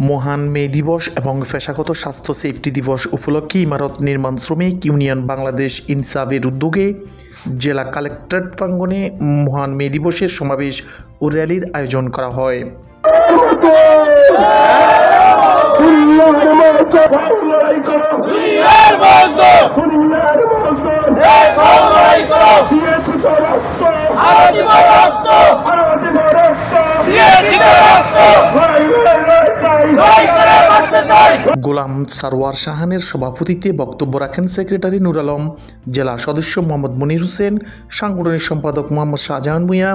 মহান মে দিবস এবং পেশাগত স্বাস্থ্য সেফটি দিবস উপলক্ষে ইমারত নির্মাণ শ্রমিক ইউনিয়ন বাংলাদেশ ইনসাফের উদ্যোগে জেলা কালেক্টরেট প্রাঙ্গণে মহান মে দিবসের সমাবেশ ও র্যালির আয়োজন করা হয়। গোলাম সারওয়ার শাহানের সভাপতিত্বে বক্তব্য রাখেন সেক্রেটারি নুর আলম, জেলা সদস্য মোহাম্মদ মনির হোসেন, সাংগঠনিক সম্পাদক মোহাম্মদ শাহজাহান ভূঁইয়া,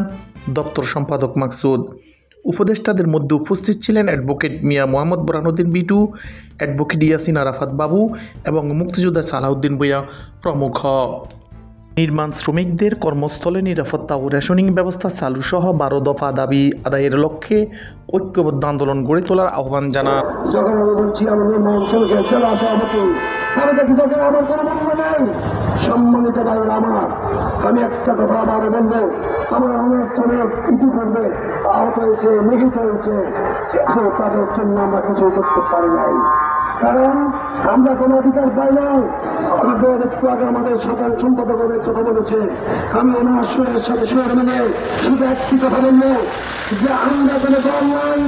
দপ্তর সম্পাদক মাকসুদ। উপদেষ্টাদের মধ্যে উপস্থিত ছিলেন advocate Mia Mohammad Burhanuddin B2, advocate Yasin Arafat বাবু এবং মুক্তিযোদ্ধা সালাউদ্দিন ভূঁইয়া প্রমুখ। নির্মাণ শ্রমিকদের কর্মস্থলে নিরাপত্তা ও রেশনিং ব্যবস্থা চালু সহ 12 দফা দাবি আদায়ের লক্ষ্যে ঐক্যবদ্ধ আন্দোলন গড়ে তোলার আহ্বান জানান। সম্মানিত ভাইয়ের আমার, আমি একটা কথা আবার বলবো, আমার অনেক শ্রমিক ইতিপূর্বে আহত হয়েছে, নিহত হয়েছে, তাদের জন্য আমরা কিছু করতে পারি নাই, কারণ আমরা কোনো অধিকার পাই নাই। একটু আগে আমাদের সাধারণ সম্পাদক কথা বলেছে, আমি ওনার সুরের সাথে সুরের মিলে শুধু একটি কথা বলবো যে আমরা কোনো দল নাই,